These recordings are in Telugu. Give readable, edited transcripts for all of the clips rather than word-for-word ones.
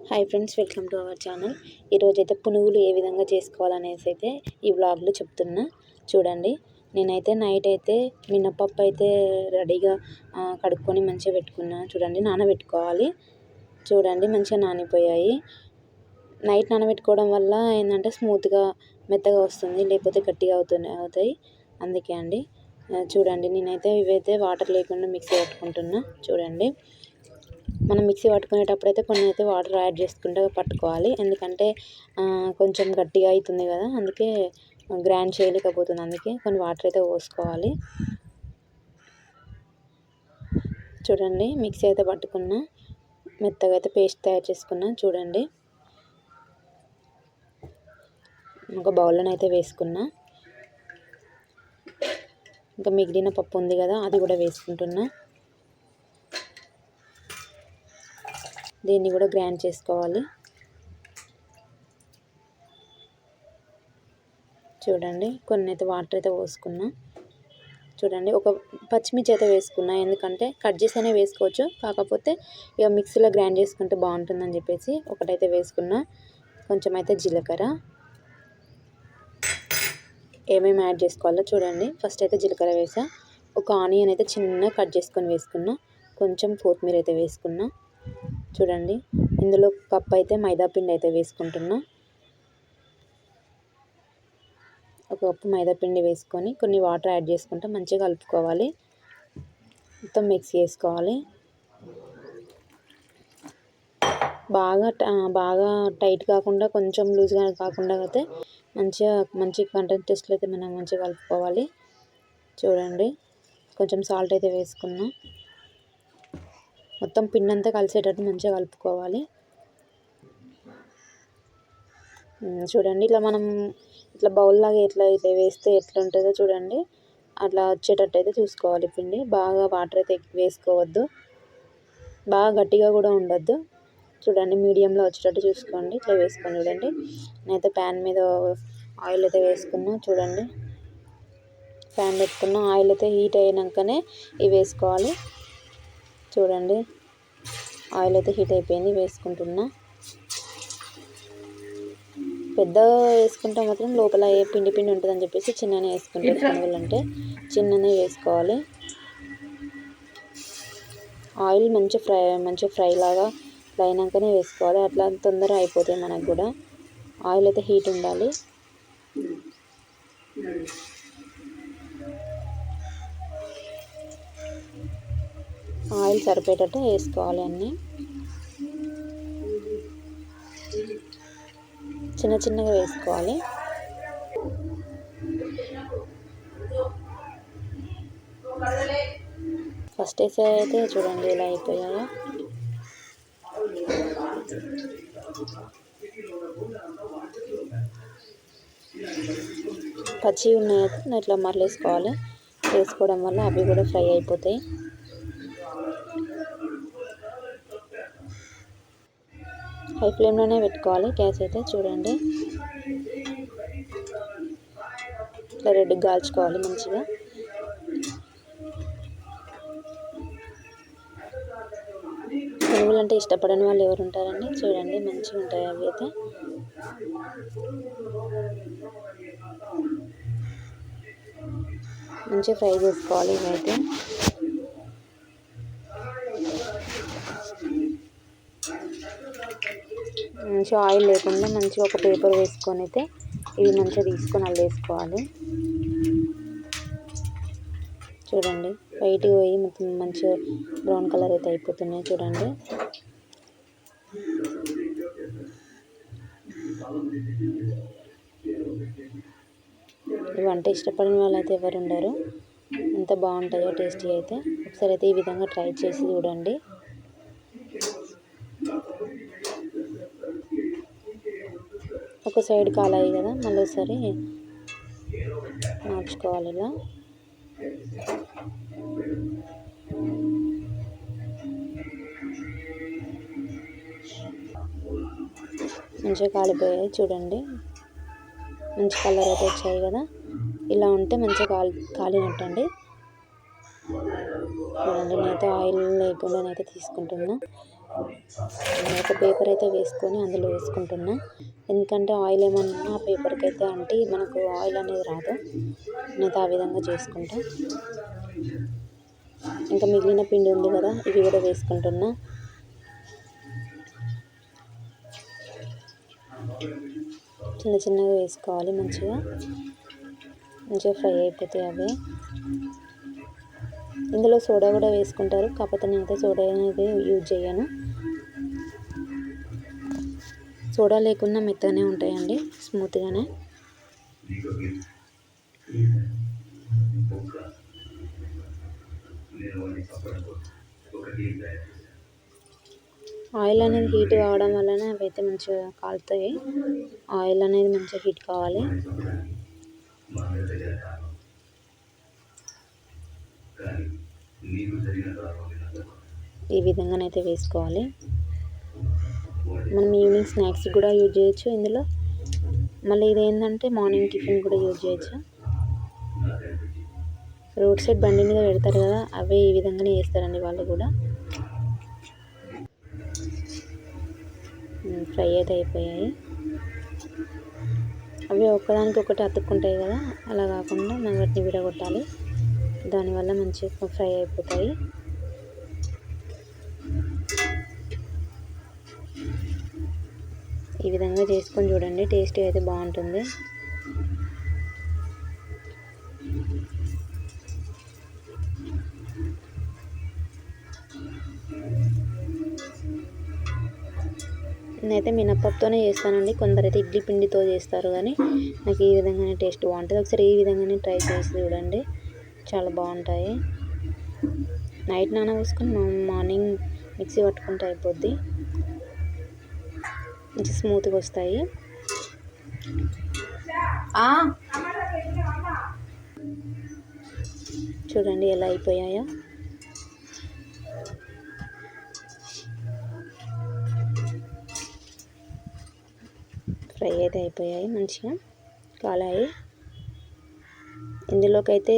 Hi friends, welcome to our channel. ఈరోజైతే పునుగులు ఏ విధంగా చేసుకోవాలనేసి అయితే ఈ వ్లాగ్లో చెప్తున్నా. చూడండి, నేనైతే నైట్ అయితే మినపప్పు అయితే రెడీగా కడుక్కొని మంచిగా పెట్టుకున్నా. చూడండి, నానబెట్టుకోవాలి. చూడండి, మంచిగా నానిపోయాయి. నైట్ నానబెట్టుకోవడం వల్ల ఏంటంటే స్మూత్గా మెత్తగా వస్తుంది, లేకపోతే గట్టిగా అవుతాయి. అందుకే అండి. చూడండి, నేనైతే ఇవైతే వాటర్ లేకుండా మిక్సీ పట్టుకుంటున్నా. చూడండి, మనం మిక్సీ పట్టుకునేటప్పుడు అయితే కొన్ని అయితే వాటర్ యాడ్ చేసుకుంటూ పట్టుకోవాలి. ఎందుకంటే కొంచెం గట్టిగా అవుతుంది కదా, అందుకే గ్రైండ్ చేయలేకపోతుంది. అందుకే కొన్ని వాటర్ అయితే పోసుకోవాలి. చూడండి, మిక్సీ అయితే పట్టుకున్నా, మెత్తగా అయితే పేస్ట్ తయారు చేసుకున్నా. చూడండి, ఒక బౌల్లోనైతే అయితే వేసుకున్నా. ఇంకా మిగిలిన పప్పు ఉంది కదా, అది కూడా వేసుకుంటున్నా. దీన్ని కూడా గ్రైండ్ చేసుకోవాలి. చూడండి, కొన్ని అయితే వాటర్ అయితే పోసుకున్నా. చూడండి, ఒక పచ్చిమిర్చి అయితే వేసుకున్నా. ఎందుకంటే కట్ చేసైనా వేసుకోవచ్చు, కాకపోతే ఇక మిక్సీలో గ్రైండ్ చేసుకుంటే బాగుంటుందని చెప్పేసి ఒకటైతే వేసుకున్నా. కొంచెం అయితే జీలకర్ర, ఏమేమి యాడ్ చేసుకోవాలో చూడండి. ఫస్ట్ అయితే జీలకర్ర వేసా. ఒక ఆనియన్ అయితే చిన్న కట్ చేసుకొని వేసుకున్నా. కొంచెం కొత్తిమీర అయితే వేసుకున్నా. చూడండి, ఇందులో కప్ అయితే మైదా పిండి అయితే వేసుకుంటున్నా. ఒక కప్పు మైదా పిండి వేసుకొని కొన్ని వాటర్ యాడ్ చేసుకుంటే మంచిగా కలుపుకోవాలి. మొత్తం మిక్స్ చేసుకోవాలి. బాగా టైట్ కాకుండా, కొంచెం లూజ్గా కాకుండా అయితే మంచి కంటెస్ట్లో అయితే మనం మంచిగా కలుపుకోవాలి. చూడండి, కొంచెం సాల్ట్ అయితే వేసుకున్నా. మొత్తం పిండి అంతా కలిసేటట్టు మంచిగా కలుపుకోవాలి. చూడండి, ఇట్లా మనం ఇట్లా బౌల్ లాగా ఇట్లా వేస్తే ఎట్లా ఉంటుందో చూడండి, అట్లా వచ్చేటట్టు అయితే చూసుకోవాలి. పిండి బాగా వాటర్ అయితే వేసుకోవద్దు, బాగా గట్టిగా కూడా ఉండొద్దు. చూడండి, మీడియంలో వచ్చేటట్టు చూసుకోండి. ఇట్లా వేసుకొని చూడండి. నేనైతే ప్యాన్ మీద ఆయిల్ అయితే వేసుకున్నా. చూడండి, ప్యాన్ పెట్టుకున్న ఆయిల్ అయితే హీట్ అయినాకనే ఇవి వేసుకోవాలి. చూడండి, ఆయిల్ అయితే హీట్ అయిపోయింది, వేసుకుంటున్నా. పెద్దగా వేసుకుంటే మాత్రం లోపల ఏ పిండి ఉంటుందని చెప్పేసి చిన్ననే వేసుకుంటారు. పునుగులంటే చిన్ననే వేసుకోవాలి. ఆయిల్ మంచి ఫ్రై లాగా అయినాకనే వేసుకోవాలి. అట్లా తొందరగా అయిపోతాయి మనకు కూడా. ఆయిల్ అయితే హీట్ ఉండాలి. ఆయిల్ సరిపోయేటట్టు వేసుకోవాలి. అన్నీ చిన్నగా వేసుకోవాలి. ఫస్ట్ వేసే అయితే చూడండి ఎలా అయిపోయాయో. పచ్చి ఉన్నాయి ఇట్లా మరలేసుకోవాలి. వేసుకోవడం వల్ల అవి కూడా ఫ్రై అయిపోతాయి. హై ఫ్లేమ్లోనే పెట్టుకోవాలి గ్యాస్ అయితే. చూడండి, ఇట్లా రెడ్గా కాల్చుకోవాలి మంచిగా. పునుగులు అంటే ఇష్టపడని వాళ్ళు ఎవరు ఉంటారండి? చూడండి, మంచిగా ఉంటాయి అవి అయితే. మంచిగా ఫ్రై చేసుకోవాలి ఇవైతే. మంచిగా ఆయిల్ లేకుండా మంచిగా ఒక పేపర్ వేసుకొని అయితే ఇవి మంచిగా తీసుకొని అల్లు వేసుకోవాలి. చూడండి, వైట్గా పోయి మొత్తం మంచిగా బ్రౌన్ కలర్ అయితే అయిపోతున్నాయి. చూడండి, ఇవంటే ఇష్టపడిన వాళ్ళు అయితే ఎవరు ఉండరు. ఎంత బాగుంటాయో టేస్టీ అయితే. ఒకసారి అయితే ఈ విధంగా ట్రై చేసి చూడండి. ఒక సైడ్ కాలాయి కదా, మళ్ళీ ఒకసారి మార్చుకోవాలి. ఇలా మంచిగా కాలిపోయాయి. చూడండి, మంచి కలర్ అయితే వచ్చాయి కదా. ఇలా ఉంటే మంచిగా కాలినట్టండి. చూడండి, నేనైతే ఆయిల్ లేకుండా తీసుకుంటున్నా. ఒక పేపర్ అయితే వేసుకొని అందులో వేసుకుంటున్నా. ఎందుకంటే ఆయిల్ ఏమన్నా ఆ పేపర్కి అయితే అంటే మనకు ఆయిల్ అనేది రాదు. నేనైతే ఆ విధంగా చేసుకుంటా. ఇంకా మిగిలిన పిండి ఉంది కదా, ఇవి కూడా వేసుకుంటున్నా. చిన్న చిన్నగా వేసుకోవాలి. మంచిగా ఫ్రై అయిపోతాయి అవి. ఇందులో సోడా కూడా వేసుకుంటారు, కాకపోతే నేనైతే సోడా అనేది యూజ్ చేయను. సోడా లేకుండా మెత్తగానే ఉంటాయండి, స్మూత్గానే. ఆయిల్ అనేది హీట్ కావడం వలన అవి అయితే మంచిగా కాలుతాయి. ఆయిల్ అనేది మంచిగా హీట్ కావాలి. ఈ విధంగానైతే వేసుకోవాలి. మనం ఈవినింగ్ స్నాక్స్ కూడా యూజ్ చేయొచ్చు ఇందులో. మళ్ళీ ఇది ఏంటంటే మార్నింగ్ టిఫిన్ కూడా యూజ్ చేయొచ్చు. రోడ్ సైడ్ బండి మీద పెడతారు కదా, అవే ఈ విధంగానే వేస్తారండి వాళ్ళు కూడా. ఫ్రై అయితే అయిపోయాయి. అవి ఒక్కదానికి ఒకటి అతుక్కుంటాయి కదా, అలా కాకుండా మనం వాటిని విడగొట్టాలి. దానివల్ల మంచిగా ఫ్రై అయిపోతాయి. ఈ విధంగా చేసుకొని చూడండి, టేస్టీ అయితే బాగుంటుంది. నేనైతే మినపప్పుతోనే చేస్తానండి. కొందరైతే ఇడ్లీ పిండితో చేస్తారు, కానీ నాకు ఈ విధంగానే టేస్ట్ బాగుంటుంది. ఒకసారి ఈ విధంగానే ట్రై చేసి చూడండి, చాలా బాగుంటాయి. నైట్ నానబోసుకొని మార్నింగ్ మిక్సీ పట్టుకుంటే అయిపోద్ది. మంచి స్మూత్గా వస్తాయి. చూడండి ఎలా అయిపోయాయో. ఫ్రై అయితే అయిపోయాయి, మంచిగా కాలాయి. ఇందులోకి అయితే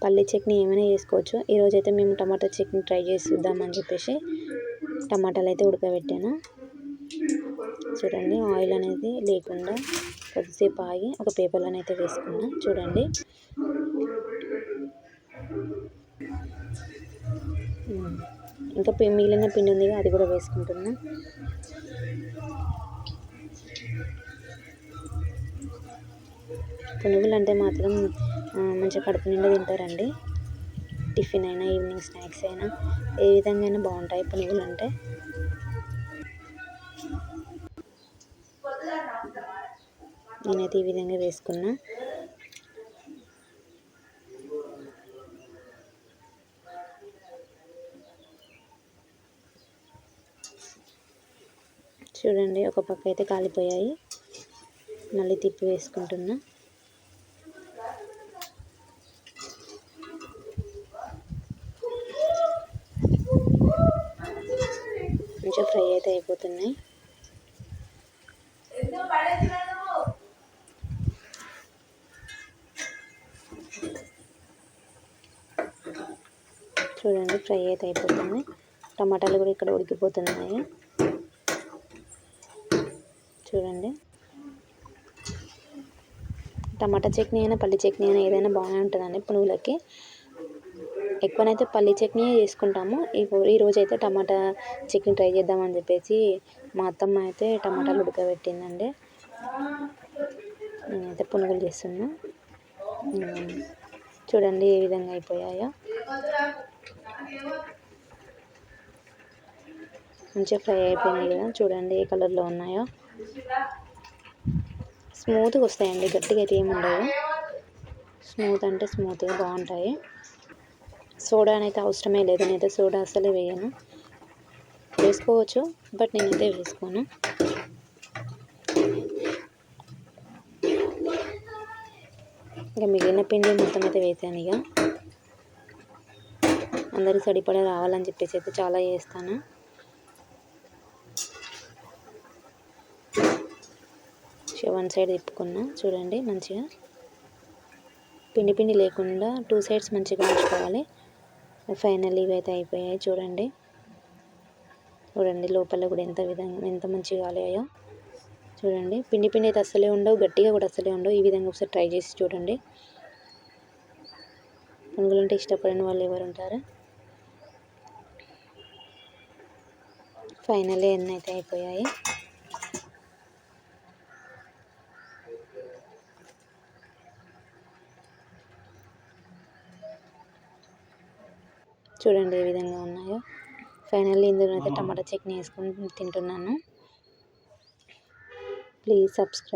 పల్లి చట్నీ ఏమైనా చేసుకోవచ్చు. ఈరోజైతే మేము టమాటా చట్నీ ట్రై చేసి చూద్దామని చెప్పేసి టమాటాలు అయితే ఉడకబెట్టాను. చూడండి, ఆయిల్ అనేది లేకుండా కొద్దిసేపు ఆగి ఒక పేపర్లను అయితే వేసుకున్నా. చూడండి, ఇంకా మిగిలిన పిండి ఉంది, అది కూడా వేసుకుంటున్నా. పునుగులు అంటే మాత్రం మంచిగా కడుపు నిండా తింటారండి. టిఫిన్ అయినా ఈవినింగ్ స్నాక్స్ అయినా ఏ విధంగా అయినా బాగుంటాయి పునుగులు అంటే. నేనైతే ఈ విధంగా వేసుకున్నా. చూడండి, ఒక పక్క అయితే కాలిపోయాయి, మళ్ళీ తిప్పి వేసుకుంటున్నా. మంచిగా ఫ్రై అయితే అయిపోతున్నాయి. చూడండి, ఫ్రై అయితే అయిపోతుంది. టమాటాలు కూడా ఇక్కడ ఉడికిపోతున్నాయి. చూడండి, టమాటా చట్నీ అయినా పల్లి చట్నీ అయినా ఏదైనా బాగానే ఉంటుందండి పునుగులకి. ఎక్కువనైతే పల్లి చట్నీ చేసుకుంటాము. ఈరోజు అయితే టమాటా చట్నీ ట్రై చేద్దామని చెప్పేసి మా అత్తమ్మ అయితే టమాటాలు ఉడకబెట్టిందండి. నేనైతే పునుగులు చేస్తున్నా. చూడండి ఏ విధంగా అయిపోయాయో. మంచిగా ఫ్రై అయిపోయినాయి కదా, చూడండి ఏ కలర్లో ఉన్నాయో. స్మూత్గా వస్తాయండి, గట్టిగా అయితే ఏమి ఉండవు. స్మూత్ అంటే స్మూత్గా బాగుంటాయి. సోడా అయితే అవసరమే లేదు, నేనైతే సోడా అసలే వేయను. వేసుకోవచ్చు, బట్ నేనైతే వేసుకోను. ఇక మిగిలిన పిండి మొత్తం అయితే వేసాను. ఇక అందరికి సరిపడా రావాలని చెప్పేసి అయితే చాలా చేస్తాను. వన్ సైడ్ తిప్పుకున్నా. చూడండి, మంచిగా పిండి పిండి లేకుండా 2 సైడ్స్ మంచిగా ఉంచుకోవాలి. ఫైనల్ ఇవి అయితే అయిపోయాయి. చూడండి, చూడండి లోపల కూడా ఎంత మంచిగా కాలేయో చూడండి. పిండి పిండి అయితే అస్సలే ఉండవు, గట్టిగా కూడా అస్సలే ఉండవు. ఈ విధంగా ఒకసారి ట్రై చేసి చూడండి. పునుగులు అంటే ఇష్టపడని వాళ్ళు ఎవరు ఉంటారు? ఫైనల్లీ ఎన్ని అయితే అయిపోయాయి. చూడండి ఏ విధంగా ఉన్నాయో. ఫైనల్లీ ఇందులో అయితే టమాటా చట్నీ వేసుకొని తింటున్నాను. Please subscribe.